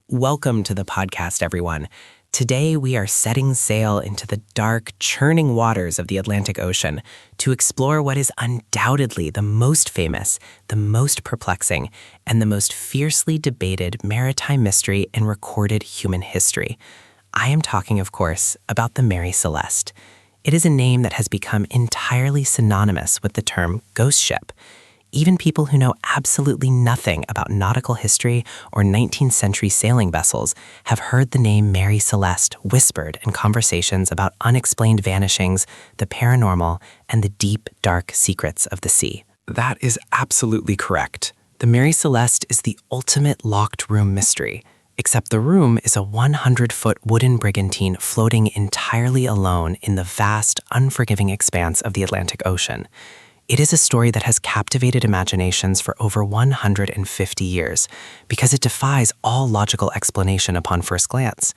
Welcome to the podcast, everyone. Today, we are setting sail into the dark, churning waters of the Atlantic Ocean to explore what is undoubtedly the most famous, the most perplexing, and the most fiercely debated maritime mystery in recorded human history. I am talking, of course, about the Mary Celeste. It is a name that has become entirely synonymous with the term ghost ship. Even people who know absolutely nothing about nautical history or 19th century sailing vessels have heard the name Mary Celeste whispered in conversations about unexplained vanishings, the paranormal, and the deep, dark secrets of the sea. That is absolutely correct. The Mary Celeste is the ultimate locked room mystery, except the room is a 100-foot wooden brigantine floating entirely alone in the vast, unforgiving expanse of the Atlantic Ocean. It is a story that has captivated imaginations for over 150 years because it defies all logical explanation upon first glance.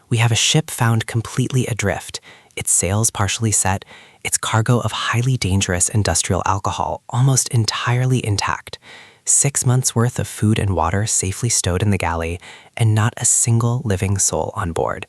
We have a ship found completely adrift, its sails partially set, its cargo of highly dangerous industrial alcohol almost entirely intact, 6 months' worth of food and water safely stowed in the galley, and not a single living soul on board.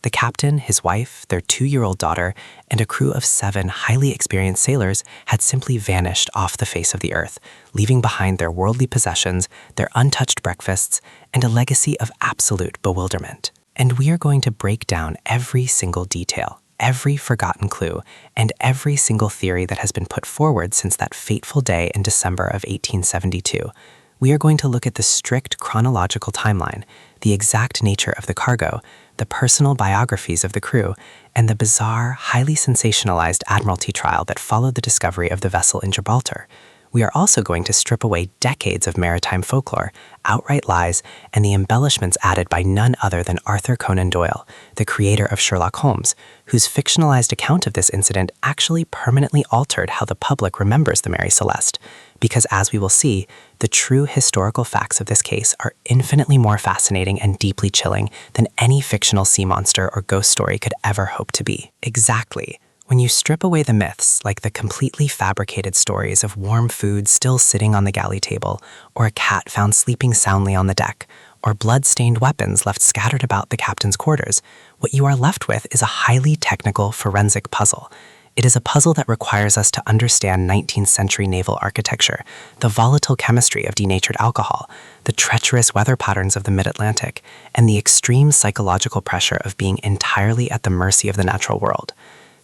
The captain, his wife, their 2-year-old daughter, and a crew of 7 highly experienced sailors had simply vanished off the face of the earth, leaving behind their worldly possessions, their untouched breakfasts, and a legacy of absolute bewilderment. And we are going to break down every single detail, every forgotten clue, and every single theory that has been put forward since that fateful day in December of 1872. We are going to look at the strict chronological timeline, the exact nature of the cargo, the personal biographies of the crew, and the bizarre, highly sensationalized Admiralty trial that followed the discovery of the vessel in Gibraltar. We are also going to strip away decades of maritime folklore, outright lies, and the embellishments added by none other than Arthur Conan Doyle, the creator of Sherlock Holmes, whose fictionalized account of this incident actually permanently altered how the public remembers the Mary Celeste. Because as we will see, the true historical facts of this case are infinitely more fascinating and deeply chilling than any fictional sea monster or ghost story could ever hope to be. Exactly. When you strip away the myths, like the completely fabricated stories of warm food still sitting on the galley table, or a cat found sleeping soundly on the deck, or blood-stained weapons left scattered about the captain's quarters, what you are left with is a highly technical forensic puzzle. It is a puzzle that requires us to understand 19th century naval architecture, the volatile chemistry of denatured alcohol, the treacherous weather patterns of the mid-Atlantic, and the extreme psychological pressure of being entirely at the mercy of the natural world.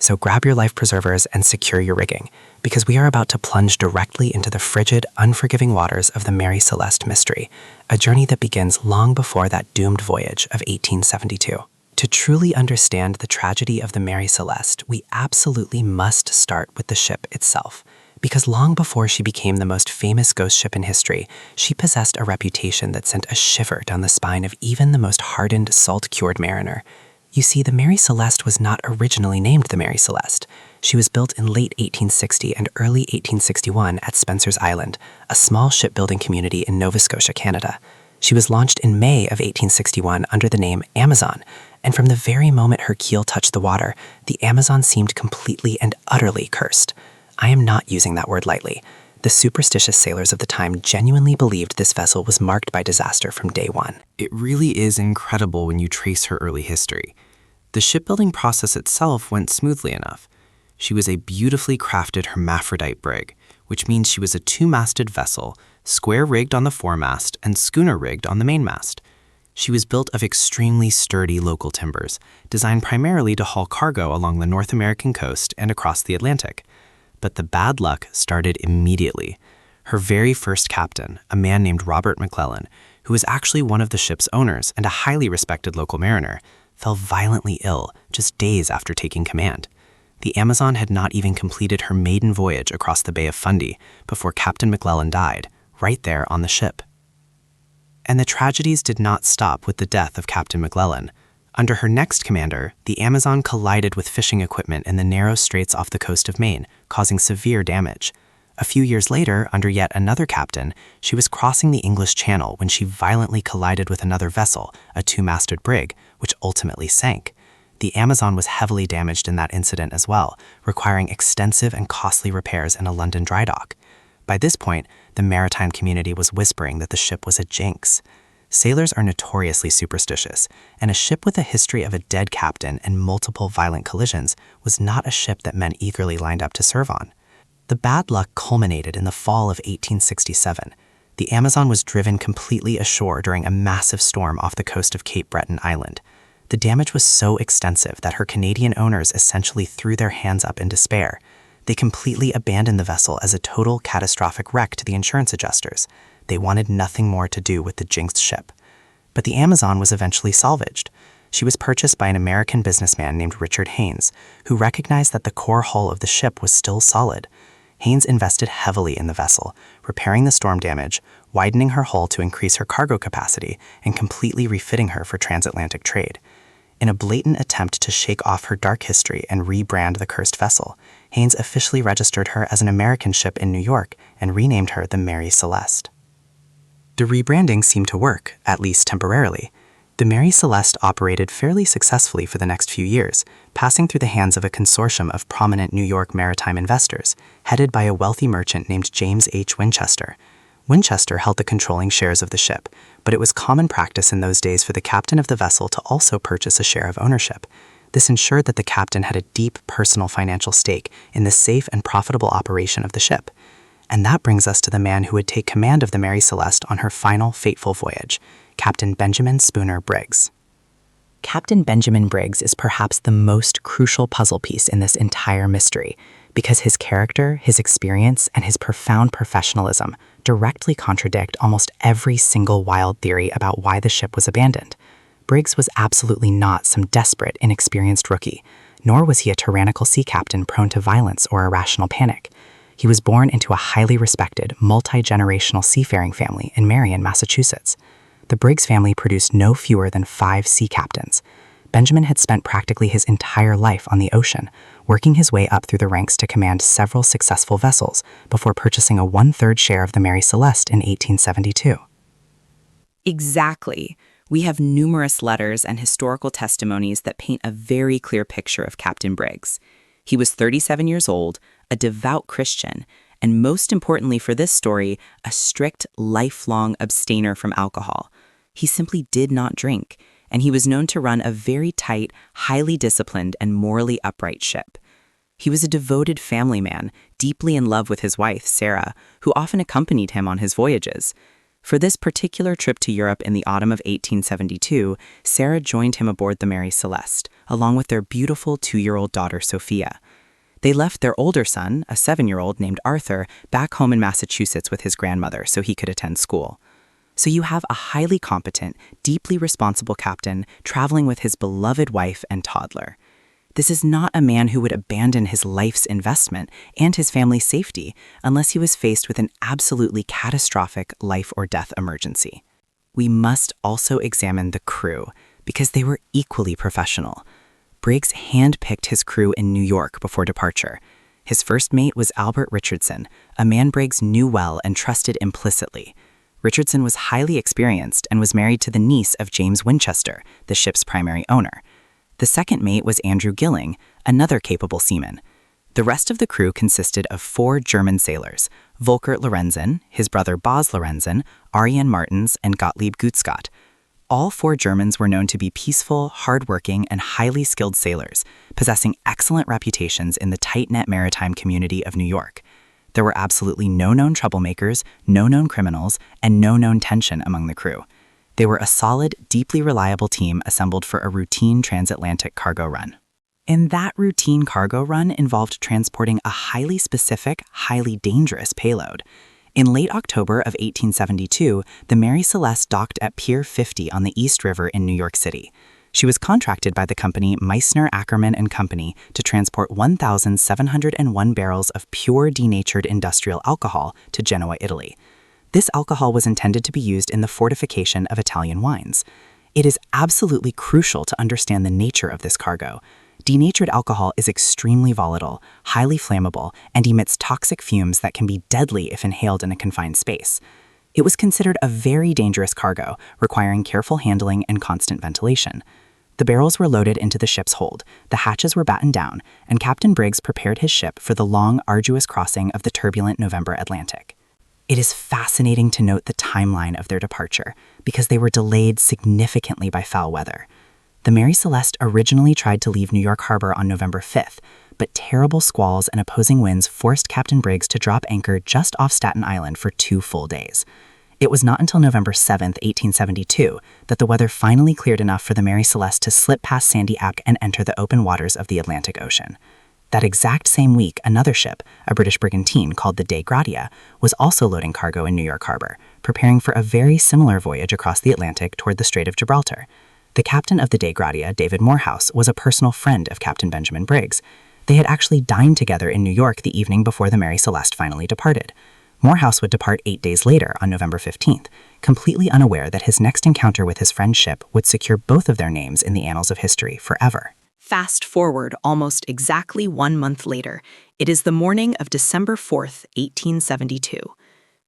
So grab your life preservers and secure your rigging, because we are about to plunge directly into the frigid, unforgiving waters of the Mary Celeste mystery, a journey that begins long before that doomed voyage of 1872. To truly understand the tragedy of the Mary Celeste, we absolutely must start with the ship itself, because long before she became the most famous ghost ship in history, she possessed a reputation that sent a shiver down the spine of even the most hardened, salt-cured mariner. You see, the Mary Celeste was not originally named the Mary Celeste. She was built in late 1860 and early 1861 at Spencer's Island, a small shipbuilding community in Nova Scotia, Canada. She was launched in May of 1861 under the name Amazon, and from the very moment her keel touched the water, the Amazon seemed completely and utterly cursed. I am not using that word lightly. The superstitious sailors of the time genuinely believed this vessel was marked by disaster from day one. It really is incredible when you trace her early history. The shipbuilding process itself went smoothly enough. She was a beautifully crafted hermaphrodite brig, which means she was a 2-masted vessel, square-rigged on the foremast and schooner-rigged on the mainmast. She was built of extremely sturdy local timbers, designed primarily to haul cargo along the North American coast and across the Atlantic. But the bad luck started immediately. Her very first captain, a man named Robert McClellan, who was actually one of the ship's owners and a highly respected local mariner, fell violently ill just days after taking command. The Amazon had not even completed her maiden voyage across the Bay of Fundy before Captain McClellan died, right there on the ship. And the tragedies did not stop with the death of Captain McClellan. Under her next commander, the Amazon collided with fishing equipment in the narrow straits off the coast of Maine, causing severe damage. A few years later, under yet another captain, she was crossing the English Channel when she violently collided with another vessel, a 2-masted brig, which ultimately sank. The Amazon was heavily damaged in that incident as well, requiring extensive and costly repairs in a London dry dock. By this point, the maritime community was whispering that the ship was a jinx. Sailors are notoriously superstitious, and a ship with a history of a dead captain and multiple violent collisions was not a ship that men eagerly lined up to serve on. The bad luck culminated in the fall of 1867. The Amazon was driven completely ashore during a massive storm off the coast of Cape Breton Island. The damage was so extensive that her Canadian owners essentially threw their hands up in despair. They completely abandoned the vessel as a total catastrophic wreck to the insurance adjusters. They wanted nothing more to do with the jinxed ship. But the Amazon was eventually salvaged. She was purchased by an American businessman named Richard Haynes, who recognized that the core hull of the ship was still solid. Haynes invested heavily in the vessel, repairing the storm damage, widening her hull to increase her cargo capacity, and completely refitting her for transatlantic trade. In a blatant attempt to shake off her dark history and rebrand the cursed vessel, Haynes officially registered her as an American ship in New York and renamed her the Mary Celeste. The rebranding seemed to work, at least temporarily. The Mary Celeste operated fairly successfully for the next few years, passing through the hands of a consortium of prominent New York maritime investors, headed by a wealthy merchant named James H. Winchester. Winchester held the controlling shares of the ship, but it was common practice in those days for the captain of the vessel to also purchase a share of ownership. This ensured that the captain had a deep personal financial stake in the safe and profitable operation of the ship. And that brings us to the man who would take command of the Mary Celeste on her final fateful voyage, Captain Benjamin Spooner Briggs. Captain Benjamin Briggs is perhaps the most crucial puzzle piece in this entire mystery, because his character, his experience, and his profound professionalism directly contradict almost every single wild theory about why the ship was abandoned. Briggs was absolutely not some desperate, inexperienced rookie, nor was he a tyrannical sea captain prone to violence or irrational panic. He was born into a highly respected, multi-generational seafaring family in Marion, Massachusetts. The Briggs family produced no fewer than 5 sea captains. Benjamin had spent practically his entire life on the ocean, working his way up through the ranks to command several successful vessels before purchasing a 1/3 share of the Mary Celeste in 1872. Exactly. We have numerous letters and historical testimonies that paint a very clear picture of Captain Briggs. He was 37 years old, a devout Christian, and most importantly for this story, a strict, lifelong abstainer from alcohol. He simply did not drink, and he was known to run a very tight, highly disciplined, and morally upright ship. He was a devoted family man, deeply in love with his wife, Sarah, who often accompanied him on his voyages. For this particular trip to Europe in the autumn of 1872, Sarah joined him aboard the Mary Celeste, along with their beautiful 2-year-old daughter, Sophia. They left their older son, a 7-year-old named Arthur, back home in Massachusetts with his grandmother so he could attend school. So you have a highly competent, deeply responsible captain traveling with his beloved wife and toddler. This is not a man who would abandon his life's investment and his family's safety unless he was faced with an absolutely catastrophic life or death emergency. We must also examine the crew, because they were equally professional. Briggs hand-picked his crew in New York before departure. His first mate was Albert Richardson, a man Briggs knew well and trusted implicitly. Richardson was highly experienced and was married to the niece of James Winchester, the ship's primary owner. The second mate was Andrew Gilling, another capable seaman. The rest of the crew consisted of 4 German sailors, Volker Lorenzen, his brother Bas Lorenzen, Ariane Martens, and Gottlieb Gutzgott. All 4 Germans were known to be peaceful, hardworking, and highly skilled sailors, possessing excellent reputations in the tight-knit maritime community of New York. There were absolutely no known troublemakers, no known criminals, and no known tension among the crew. They were a solid, deeply reliable team assembled for a routine transatlantic cargo run. And that routine cargo run involved transporting a highly specific, highly dangerous payload. In late October of 1872, the Mary Celeste docked at Pier 50 on the East River in New York City. She was contracted by the company Meissner Ackerman and Company to transport 1,701 barrels of pure denatured industrial alcohol to Genoa, Italy. This alcohol was intended to be used in the fortification of Italian wines. It is absolutely crucial to understand the nature of this cargo. Denatured alcohol is extremely volatile, highly flammable, and emits toxic fumes that can be deadly if inhaled in a confined space. It was considered a very dangerous cargo, requiring careful handling and constant ventilation. The barrels were loaded into the ship's hold, the hatches were battened down, and Captain Briggs prepared his ship for the long, arduous crossing of the turbulent November Atlantic. It is fascinating to note the timeline of their departure because they were delayed significantly by foul weather. The Mary Celeste originally tried to leave New York Harbor on November 5th, but terrible squalls and opposing winds forced Captain Briggs to drop anchor just off Staten Island for 2 full days. It was not until November 7, 1872, that the weather finally cleared enough for the Mary Celeste to slip past Sandy Ack and enter the open waters of the Atlantic Ocean. That exact same week, another ship, a British brigantine called the Dei Gratia, was also loading cargo in New York Harbor, preparing for a very similar voyage across the Atlantic toward the Strait of Gibraltar. The captain of the Dei Gratia, David Morehouse, was a personal friend of Captain Benjamin Briggs. They had actually dined together in New York the evening before the Mary Celeste finally departed. Morehouse would depart 8 days later, on November 15th, completely unaware that his next encounter with his friend's ship would secure both of their names in the annals of history forever. Fast forward almost exactly 1 month later, it is the morning of December 4th, 1872.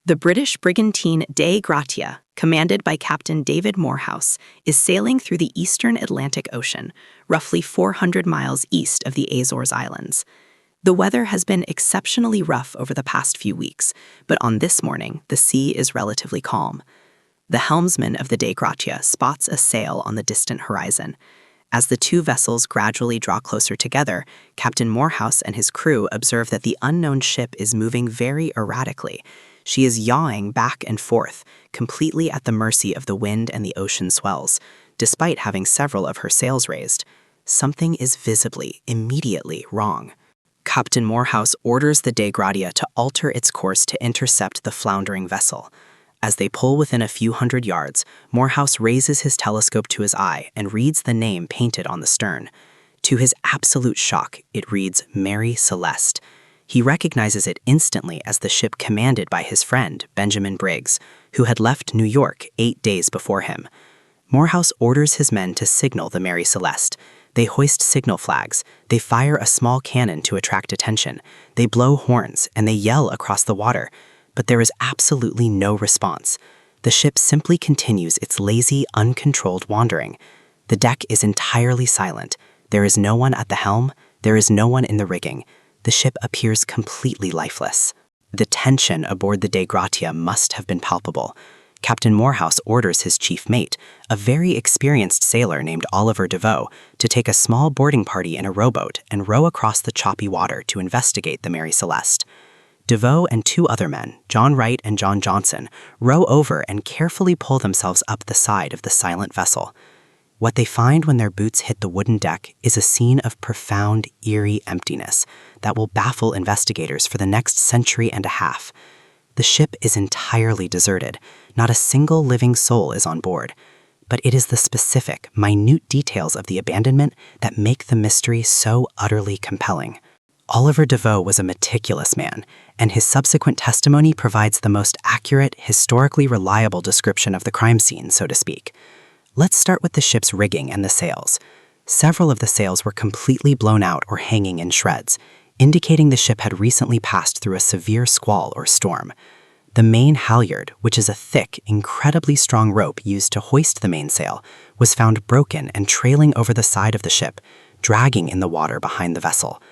The British brigantine Dei Gratia, commanded by Captain David Morehouse, is sailing through the eastern Atlantic Ocean, roughly 400 miles east of the Azores Islands. The weather has been exceptionally rough over the past few weeks, but on this morning, the sea is relatively calm. The helmsman of the Dei Gratia spots a sail on the distant horizon. As the two vessels gradually draw closer together, Captain Morehouse and his crew observe that the unknown ship is moving very erratically. She is yawing back and forth, completely at the mercy of the wind and the ocean swells, despite having several of her sails raised. Something is visibly, immediately wrong. Captain Morehouse orders the Dei Gratia to alter its course to intercept the floundering vessel. As they pull within a few hundred yards, Morehouse raises his telescope to his eye and reads the name painted on the stern. To his absolute shock, it reads Mary Celeste. He recognizes it instantly as the ship commanded by his friend, Benjamin Briggs, who had left New York 8 days before him. Morehouse orders his men to signal the Mary Celeste. They hoist signal flags, they fire a small cannon to attract attention, they blow horns, and they yell across the water. But there is absolutely no response. The ship simply continues its lazy, uncontrolled wandering. The deck is entirely silent. There is no one at the helm. There is no one in the rigging. The ship appears completely lifeless. The tension aboard the Dei Gratia must have been palpable. Captain Morehouse orders his chief mate, a very experienced sailor named Oliver Deveau, to take a small boarding party in a rowboat and row across the choppy water to investigate the Mary Celeste. Deveau and 2 other men, John Wright and John Johnson, row over and carefully pull themselves up the side of the silent vessel. What they find when their boots hit the wooden deck is a scene of profound, eerie emptiness that will baffle investigators for the next century and a half. The ship is entirely deserted. Not a single living soul is on board. But it is the specific, minute details of the abandonment that make the mystery so utterly compelling. Oliver Deveau was a meticulous man, and his subsequent testimony provides the most accurate, historically reliable description of the crime scene, so to speak. Let's start with the ship's rigging and the sails. Several of the sails were completely blown out or hanging in shreds, indicating the ship had recently passed through a severe squall or storm. The main halyard, which is a thick, incredibly strong rope used to hoist the mainsail, was found broken and trailing over the side of the ship, dragging in the water behind the vessel.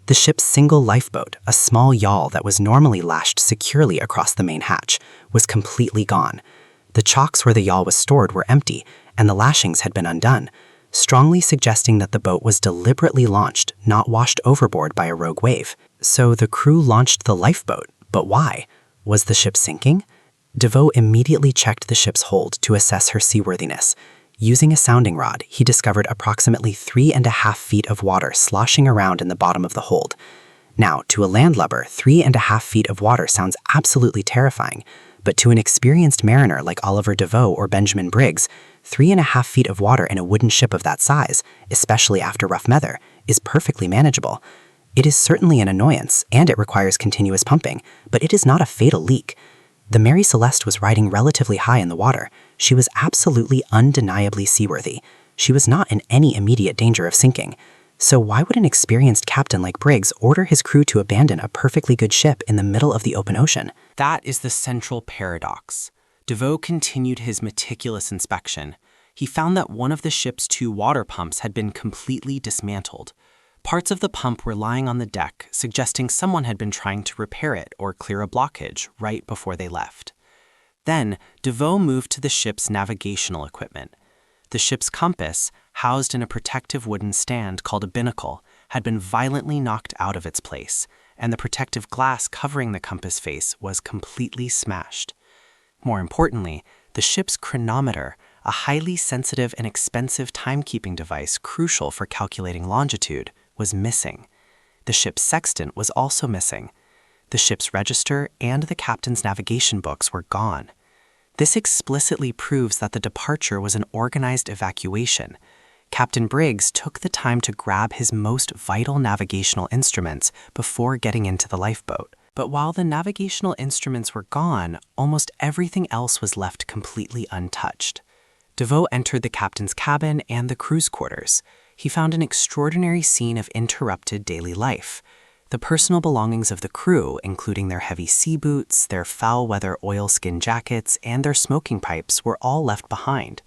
The ship's single lifeboat, a small yawl that was normally lashed securely across the main hatch, was completely gone. The chocks where the yawl was stored were empty, and the lashings had been undone, strongly suggesting that the boat was deliberately launched, not washed overboard by a rogue wave. So the crew launched the lifeboat, but why? Was the ship sinking? Deveau immediately checked the ship's hold to assess her seaworthiness. Using a sounding rod, he discovered approximately 3.5 feet of water sloshing around in the bottom of the hold. Now, to a landlubber, 3.5 feet of water sounds absolutely terrifying, but to an experienced mariner like Oliver Deveau or Benjamin Briggs, 3.5 feet of water in a wooden ship of that size, especially after rough weather, is perfectly manageable. It is certainly an annoyance, and it requires continuous pumping, but it is not a fatal leak. The Mary Celeste was riding relatively high in the water. She was absolutely undeniably seaworthy. She was not in any immediate danger of sinking. So why would an experienced captain like Briggs order his crew to abandon a perfectly good ship in the middle of the open ocean? That is the central paradox. Deveau continued his meticulous inspection. He found that one of the ship's 2 water pumps had been completely dismantled. Parts of the pump were lying on the deck, suggesting someone had been trying to repair it or clear a blockage right before they left. Then, DeVoe moved to the ship's navigational equipment. The ship's compass, housed in a protective wooden stand called a binnacle, had been violently knocked out of its place, and the protective glass covering the compass face was completely smashed. More importantly, the ship's chronometer, a highly sensitive and expensive timekeeping device crucial for calculating longitude, was missing. The ship's sextant was also missing. The ship's register and the captain's navigation books were gone. This explicitly proves that the departure was an organized evacuation. Captain Briggs took the time to grab his most vital navigational instruments before getting into the lifeboat. But while the navigational instruments were gone, almost everything else was left completely untouched. DeVoe entered the captain's cabin and the crew's quarters. He found an extraordinary scene of interrupted daily life. The personal belongings of the crew, including their heavy sea boots, their foul-weather oilskin jackets, and their smoking pipes, were all left behind.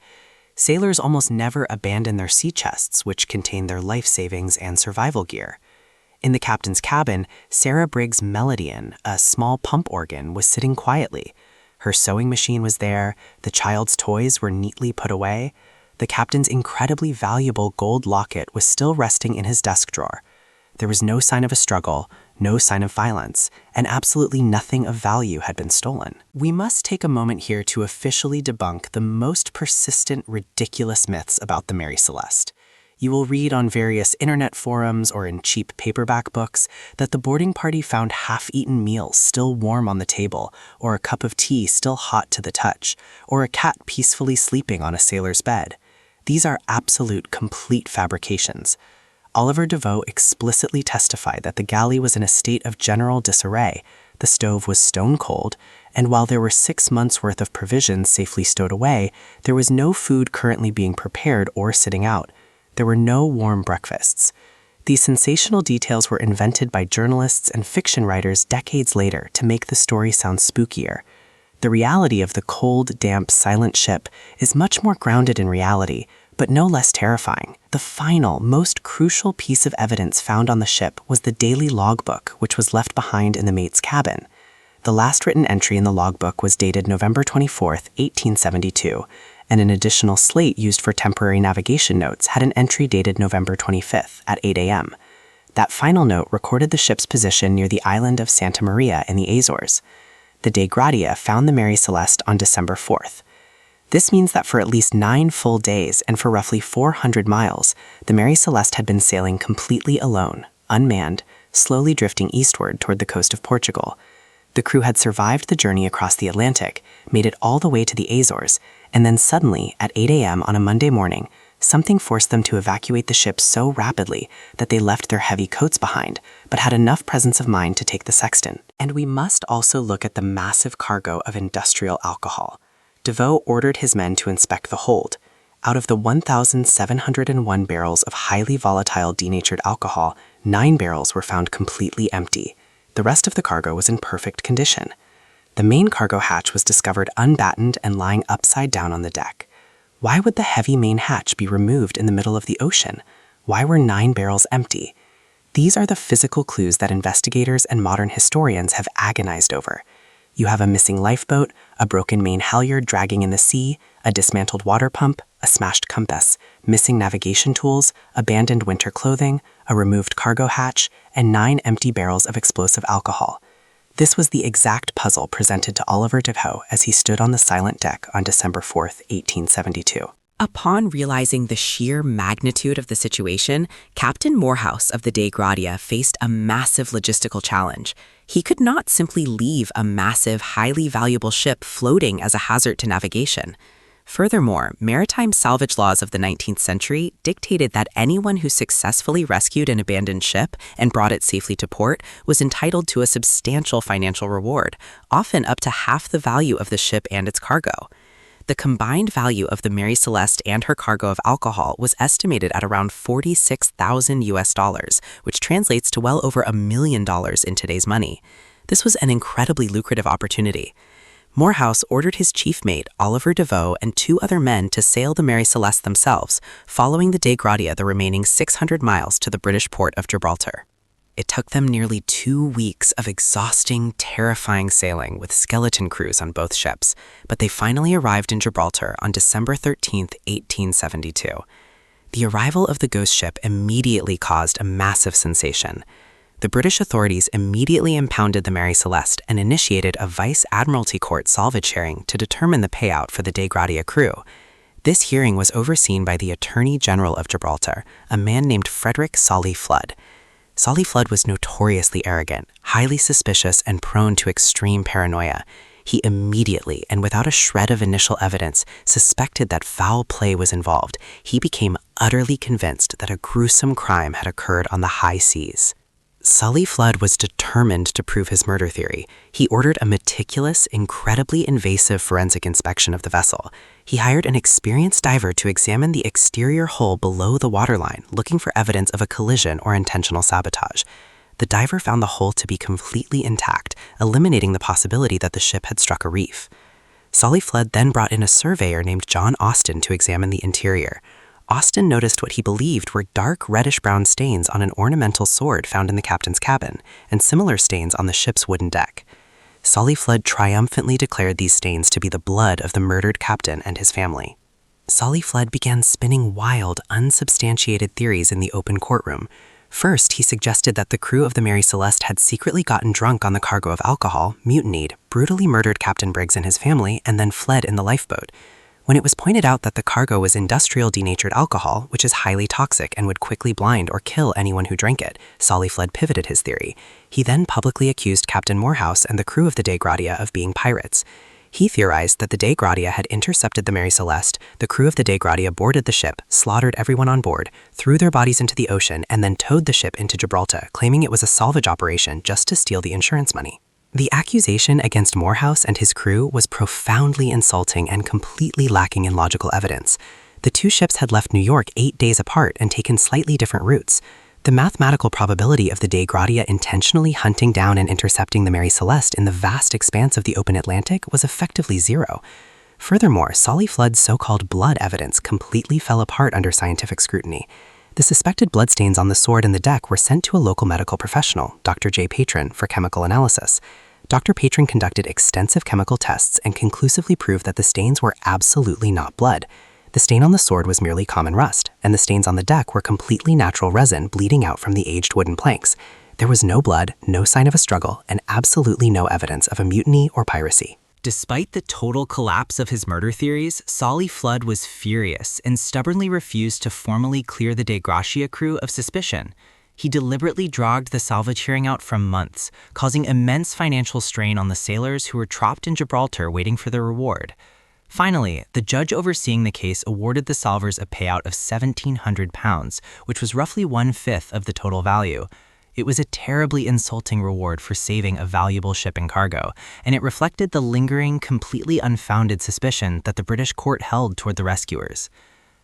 Sailors almost never abandon their sea chests, which contain their life savings and survival gear. In the captain's cabin, Sarah Briggs' Melodian, a small pump organ, was sitting quietly. Her sewing machine was there, the child's toys were neatly put away. The captain's incredibly valuable gold locket was still resting in his desk drawer. There was no sign of a struggle, no sign of violence, and absolutely nothing of value had been stolen. We must take a moment here to officially debunk the most persistent, ridiculous myths about the Mary Celeste. You will read on various internet forums or in cheap paperback books that the boarding party found half-eaten meals still warm on the table, or a cup of tea still hot to the touch, or a cat peacefully sleeping on a sailor's bed. These are absolute, complete fabrications. Oliver DeVoe explicitly testified that the galley was in a state of general disarray, the stove was stone cold, and while there were 6 months' worth of provisions safely stowed away, there was no food currently being prepared or sitting out. There were no warm breakfasts. These sensational details were invented by journalists and fiction writers decades later to make the story sound spookier. The reality of the cold, damp, silent ship is much more grounded in reality, but no less terrifying. The final, most crucial piece of evidence found on the ship was the daily logbook, which was left behind in the mate's cabin. The last written entry in the logbook was dated November 24, 1872, and an additional slate used for temporary navigation notes had an entry dated November 25th at 8 a.m. That final note recorded the ship's position near the island of Santa Maria in the Azores. The Dei Gratia found the Mary Celeste on December 4th. This means that for at least 9 full days and for roughly 400 miles, the Mary Celeste had been sailing completely alone, unmanned, slowly drifting eastward toward the coast of Portugal. The crew had survived the journey across the Atlantic, made it all the way to the Azores, and then suddenly, at 8 a.m. on a Monday morning, something forced them to evacuate the ship so rapidly that they left their heavy coats behind, but had enough presence of mind to take the sextant. And we must also look at the massive cargo of industrial alcohol. DeVoe ordered his men to inspect the hold. Out of the 1,701 barrels of highly volatile denatured alcohol, 9 barrels were found completely empty. The rest of the cargo was in perfect condition. The main cargo hatch was discovered unbattened and lying upside down on the deck. Why would the heavy main hatch be removed in the middle of the ocean? Why were 9 barrels empty? These are the physical clues that investigators and modern historians have agonized over. You have a missing lifeboat, a broken main halyard dragging in the sea, a dismantled water pump, a smashed compass, missing navigation tools, abandoned winter clothing, a removed cargo hatch, and 9 empty barrels of explosive alcohol. This was the exact puzzle presented to Oliver DeVoe as he stood on the silent deck on December 4, 1872. Upon realizing the sheer magnitude of the situation, Captain Morehouse of the Dei Gratia faced a massive logistical challenge. He could not simply leave a massive, highly valuable ship floating as a hazard to navigation. Furthermore, maritime salvage laws of the 19th century dictated that anyone who successfully rescued an abandoned ship and brought it safely to port was entitled to a substantial financial reward, often up to half the value of the ship and its cargo. The combined value of the Mary Celeste and her cargo of alcohol was estimated at around $46,000, which translates to well over $1 million in today's money. This was an incredibly lucrative opportunity. Morehouse ordered his chief mate, Oliver Devoe, and 2 other men to sail the Mary Celeste themselves, following the Dei Gratia the remaining 600 miles to the British port of Gibraltar. It took them nearly 2 weeks of exhausting, terrifying sailing with skeleton crews on both ships, but they finally arrived in Gibraltar on December 13, 1872. The arrival of the ghost ship immediately caused a massive sensation. The British authorities immediately impounded the Mary Celeste and initiated a Vice Admiralty Court salvage hearing to determine the payout for the Dei Gratia crew. This hearing was overseen by the Attorney General of Gibraltar, a man named Frederick Solly Flood. Solly Flood was notoriously arrogant, highly suspicious, and prone to extreme paranoia. He immediately, and without a shred of initial evidence, suspected that foul play was involved. He became utterly convinced that a gruesome crime had occurred on the high seas. Solly Flood was determined to prove his murder theory. He ordered a meticulous, incredibly invasive forensic inspection of the vessel. He hired an experienced diver to examine the exterior hull below the waterline, looking for evidence of a collision or intentional sabotage. The diver found the hull to be completely intact, eliminating the possibility that the ship had struck a reef. Solly Flood then brought in a surveyor named John Austin to examine the interior. Austin noticed what he believed were dark reddish-brown stains on an ornamental sword found in the captain's cabin, and similar stains on the ship's wooden deck. Solly Flood triumphantly declared these stains to be the blood of the murdered captain and his family. Solly Flood began spinning wild, unsubstantiated theories in the open courtroom. First, he suggested that the crew of the Mary Celeste had secretly gotten drunk on the cargo of alcohol, mutinied, brutally murdered Captain Briggs and his family, and then fled in the lifeboat. When it was pointed out that the cargo was industrial denatured alcohol, which is highly toxic and would quickly blind or kill anyone who drank it, Solly Flood pivoted his theory. He then publicly accused Captain Morehouse and the crew of the Dei Gratia of being pirates. He theorized that the Dei Gratia had intercepted the Mary Celeste, the crew of the Dei Gratia boarded the ship, slaughtered everyone on board, threw their bodies into the ocean, and then towed the ship into Gibraltar, claiming it was a salvage operation just to steal the insurance money. The accusation against Morehouse and his crew was profoundly insulting and completely lacking in logical evidence. The 2 ships had left New York 8 days apart and taken slightly different routes. The mathematical probability of the Dei Gratia intentionally hunting down and intercepting the Mary Celeste in the vast expanse of the open Atlantic was effectively 0. Furthermore, Solly Flood's so-called blood evidence completely fell apart under scientific scrutiny. The suspected bloodstains on the sword and the deck were sent to a local medical professional, Dr. J. Patron, for chemical analysis. Dr. Patron conducted extensive chemical tests and conclusively proved that the stains were absolutely not blood. The stain on the sword was merely common rust, and the stains on the deck were completely natural resin bleeding out from the aged wooden planks. There was no blood, no sign of a struggle, and absolutely no evidence of a mutiny or piracy. Despite the total collapse of his murder theories, Solly Flood was furious and stubbornly refused to formally clear the Dei Gratia crew of suspicion. He deliberately dragged the salvage hearing out for months, causing immense financial strain on the sailors who were trapped in Gibraltar waiting for their reward. Finally, the judge overseeing the case awarded the salvors a payout of £1,700, which was roughly 1/5 of the total value. It was a terribly insulting reward for saving a valuable ship and cargo, and it reflected the lingering, completely unfounded suspicion that the British court held toward the rescuers.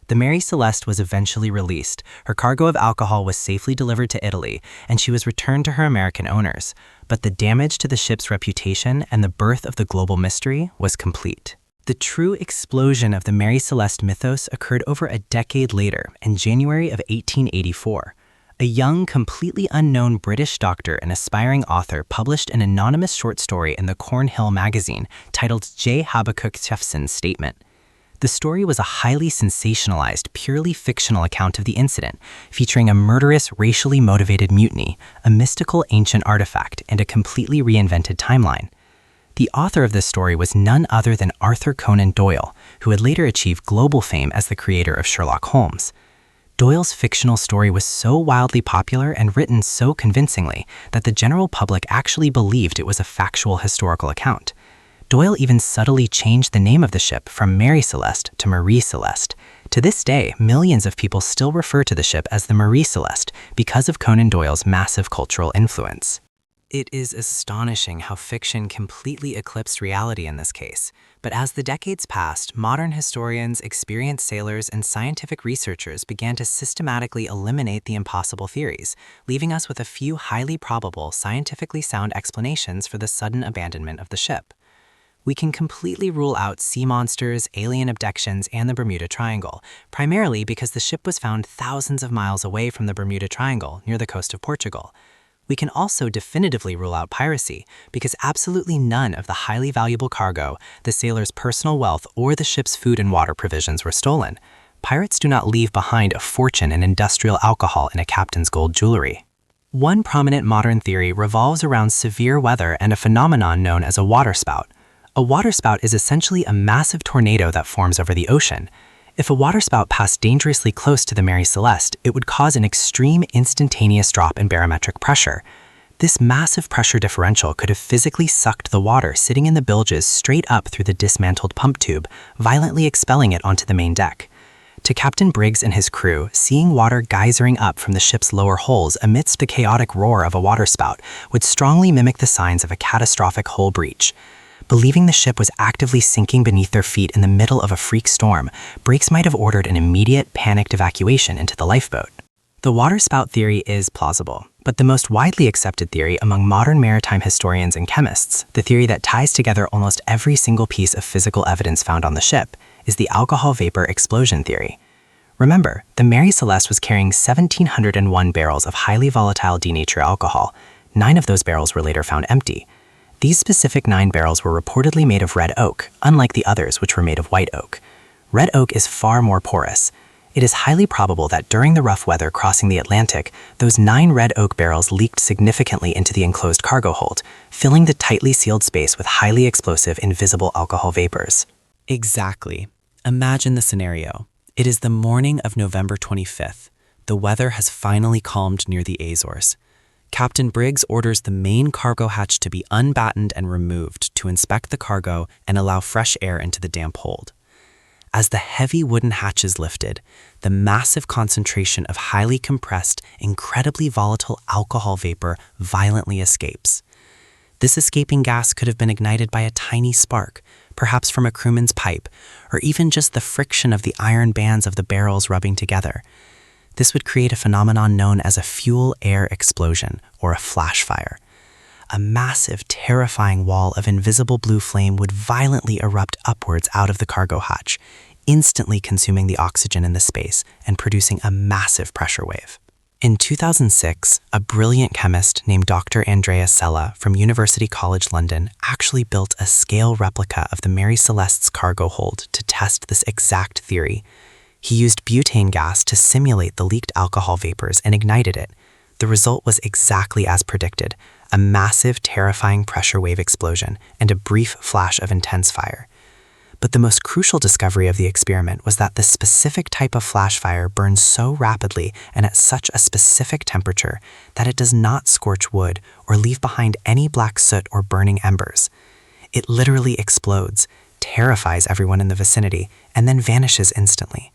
The Mary Celeste was eventually released, her cargo of alcohol was safely delivered to Italy, and she was returned to her American owners. But the damage to the ship's reputation and the birth of the global mystery was complete. The true explosion of the Mary Celeste mythos occurred over a decade later, in January of 1884. A young, completely unknown British doctor and aspiring author published an anonymous short story in the Cornhill magazine titled J. Habakkuk Jeffson's Statement. The story was a highly sensationalized, purely fictional account of the incident, featuring a murderous, racially motivated mutiny, a mystical ancient artifact, and a completely reinvented timeline. The author of this story was none other than Arthur Conan Doyle, who would later achieve global fame as the creator of Sherlock Holmes. Doyle's fictional story was so wildly popular and written so convincingly that the general public actually believed it was a factual historical account. Doyle even subtly changed the name of the ship from Mary Celeste to Marie Celeste. To this day, millions of people still refer to the ship as the Marie Celeste because of Conan Doyle's massive cultural influence. It is astonishing how fiction completely eclipsed reality in this case. But as the decades passed, modern historians, experienced sailors, and scientific researchers began to systematically eliminate the impossible theories, leaving us with a few highly probable, scientifically sound explanations for the sudden abandonment of the ship. We can completely rule out sea monsters, alien abductions, and the Bermuda Triangle, primarily because the ship was found thousands of miles away from the Bermuda Triangle near the coast of Portugal. We can also definitively rule out piracy because absolutely none of the highly valuable cargo, the sailors' personal wealth, or the ship's food and water provisions were stolen. Pirates do not leave behind a fortune in industrial alcohol in a captain's gold jewelry. One prominent modern theory revolves around severe weather and a phenomenon known as a waterspout. A waterspout is essentially a massive tornado that forms over the ocean. If a waterspout passed dangerously close to the Mary Celeste, it would cause an extreme instantaneous drop in barometric pressure. This massive pressure differential could have physically sucked the water sitting in the bilges straight up through the dismantled pump tube, violently expelling it onto the main deck. To Captain Briggs and his crew, seeing water geysering up from the ship's lower holes amidst the chaotic roar of a waterspout would strongly mimic the signs of a catastrophic hull breach. Believing the ship was actively sinking beneath their feet in the middle of a freak storm, Briggs might have ordered an immediate, panicked evacuation into the lifeboat. The waterspout theory is plausible, but the most widely accepted theory among modern maritime historians and chemists, the theory that ties together almost every single piece of physical evidence found on the ship, is the alcohol vapor explosion theory. Remember, the Mary Celeste was carrying 1,701 barrels of highly volatile denatured alcohol. 9 of those barrels were later found empty. These specific 9 barrels were reportedly made of red oak, unlike the others which were made of white oak. Red oak is far more porous. It is highly probable that during the rough weather crossing the Atlantic, those 9 red oak barrels leaked significantly into the enclosed cargo hold, filling the tightly sealed space with highly explosive invisible alcohol vapors. Exactly. Imagine the scenario. It is the morning of November 25th. The weather has finally calmed near the Azores. Captain Briggs orders the main cargo hatch to be unbattened and removed to inspect the cargo and allow fresh air into the damp hold. As the heavy wooden hatch is lifted, the massive concentration of highly compressed, incredibly volatile alcohol vapor violently escapes. This escaping gas could have been ignited by a tiny spark, perhaps from a crewman's pipe, or even just the friction of the iron bands of the barrels rubbing together. This would create a phenomenon known as a fuel-air explosion, or a flash fire. A massive, terrifying wall of invisible blue flame would violently erupt upwards out of the cargo hatch, instantly consuming the oxygen in the space and producing a massive pressure wave. In 2006, a brilliant chemist named Dr. Andrea Sella from University College London actually built a scale replica of the Mary Celeste's cargo hold to test this exact theory. He used butane gas to simulate the leaked alcohol vapors and ignited it. The result was exactly as predicted, a massive, terrifying pressure wave explosion and a brief flash of intense fire. But the most crucial discovery of the experiment was that the specific type of flash fire burns so rapidly and at such a specific temperature that it does not scorch wood or leave behind any black soot or burning embers. It literally explodes, terrifies everyone in the vicinity, and then vanishes instantly.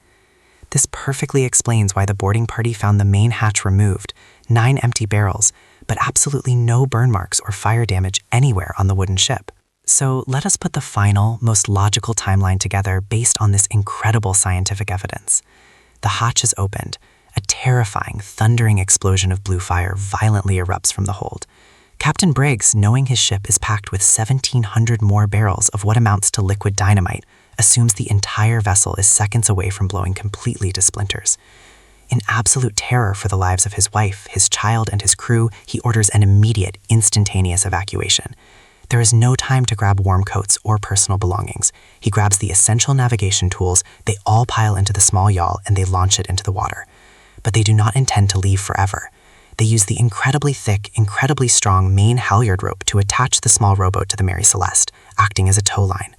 This perfectly explains why the boarding party found the main hatch removed, 9 empty barrels, but absolutely no burn marks or fire damage anywhere on the wooden ship. So let us put the final, most logical timeline together based on this incredible scientific evidence. The hatch is opened. A terrifying, thundering explosion of blue fire violently erupts from the hold. Captain Briggs, knowing his ship is packed with 1,700 more barrels of what amounts to liquid dynamite, assumes the entire vessel is seconds away from blowing completely to splinters. In absolute terror for the lives of his wife, his child, and his crew, he orders an immediate, instantaneous evacuation. There is no time to grab warm coats or personal belongings. He grabs the essential navigation tools, they all pile into the small yawl, and they launch it into the water. But they do not intend to leave forever. They use the incredibly thick, incredibly strong main halyard rope to attach the small rowboat to the Mary Celeste, acting as a tow line.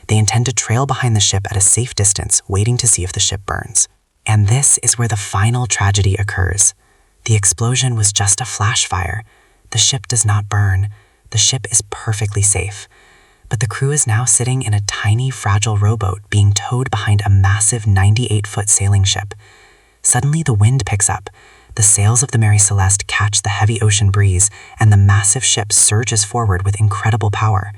They intend to trail behind the ship at a safe distance, waiting to see if the ship burns. And this is where the final tragedy occurs. The explosion was just a flash fire. The ship does not burn. The ship is perfectly safe. But the crew is now sitting in a tiny, fragile rowboat being towed behind a massive 98-foot sailing ship. Suddenly, the wind picks up. The sails of the Mary Celeste catch the heavy ocean breeze, and the massive ship surges forward with incredible power.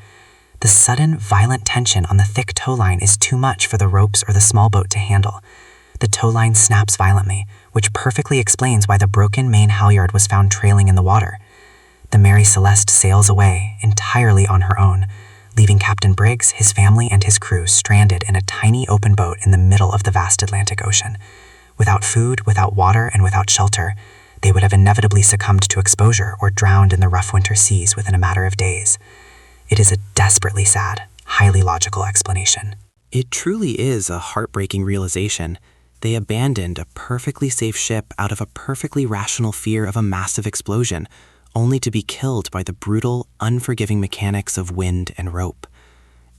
The sudden, violent tension on the thick tow line is too much for the ropes or the small boat to handle. The tow line snaps violently, which perfectly explains why the broken main halyard was found trailing in the water. The Mary Celeste sails away, entirely on her own, leaving Captain Briggs, his family, and his crew stranded in a tiny open boat in the middle of the vast Atlantic Ocean. Without food, without water, and without shelter, they would have inevitably succumbed to exposure or drowned in the rough winter seas within a matter of days. It is a desperately sad, highly logical explanation. It truly is a heartbreaking realization. They abandoned a perfectly safe ship out of a perfectly rational fear of a massive explosion, only to be killed by the brutal, unforgiving mechanics of wind and rope.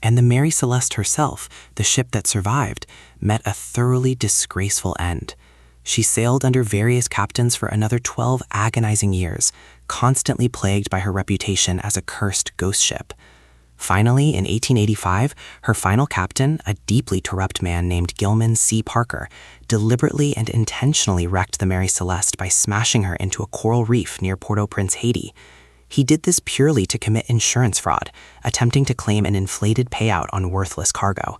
And the Mary Celeste herself, the ship that survived, met a thoroughly disgraceful end. She sailed under various captains for another 12 agonizing years, constantly plagued by her reputation as a cursed ghost ship. Finally, in 1885, her final captain, a deeply corrupt man named Gilman C. Parker, deliberately and intentionally wrecked the Mary Celeste by smashing her into a coral reef near Port-au-Prince, Haiti. He did this purely to commit insurance fraud, attempting to claim an inflated payout on worthless cargo.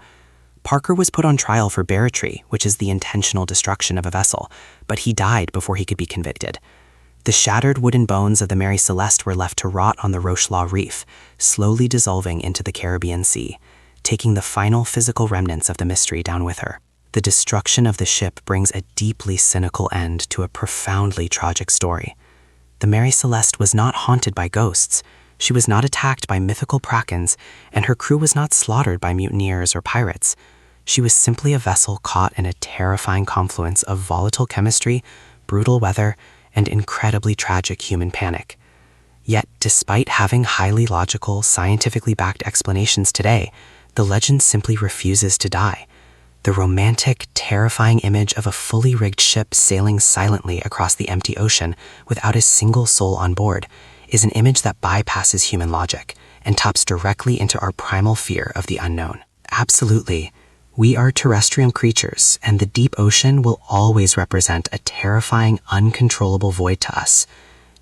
Parker was put on trial for barratry, which is the intentional destruction of a vessel, but he died before he could be convicted. The shattered wooden bones of the Mary Celeste were left to rot on the Rochelaw Reef, slowly dissolving into the Caribbean Sea, taking the final physical remnants of the mystery down with her. The destruction of the ship brings a deeply cynical end to a profoundly tragic story. The Mary Celeste was not haunted by ghosts, she was not attacked by mythical krakens, and her crew was not slaughtered by mutineers or pirates. She was simply a vessel caught in a terrifying confluence of volatile chemistry, brutal weather, and incredibly tragic human panic. Yet, despite having highly logical, scientifically backed explanations today, the legend simply refuses to die. The romantic, terrifying image of a fully rigged ship sailing silently across the empty ocean without a single soul on board is an image that bypasses human logic and taps directly into our primal fear of the unknown. Absolutely. We are terrestrial creatures, and the deep ocean will always represent a terrifying, uncontrollable void to us.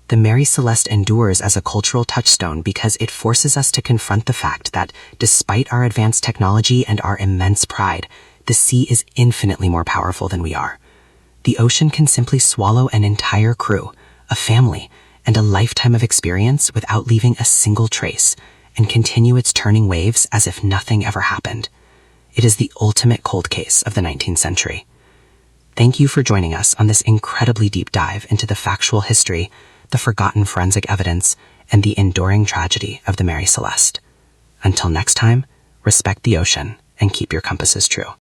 The Mary Celeste endures as a cultural touchstone because it forces us to confront the fact that, despite our advanced technology and our immense pride, the sea is infinitely more powerful than we are. The ocean can simply swallow an entire crew, a family, and a lifetime of experience without leaving a single trace, and continue its turning waves as if nothing ever happened. It is the ultimate cold case of the 19th century. Thank you for joining us on this incredibly deep dive into the factual history, the forgotten forensic evidence, and the enduring tragedy of the Mary Celeste. Until next time, respect the ocean and keep your compasses true.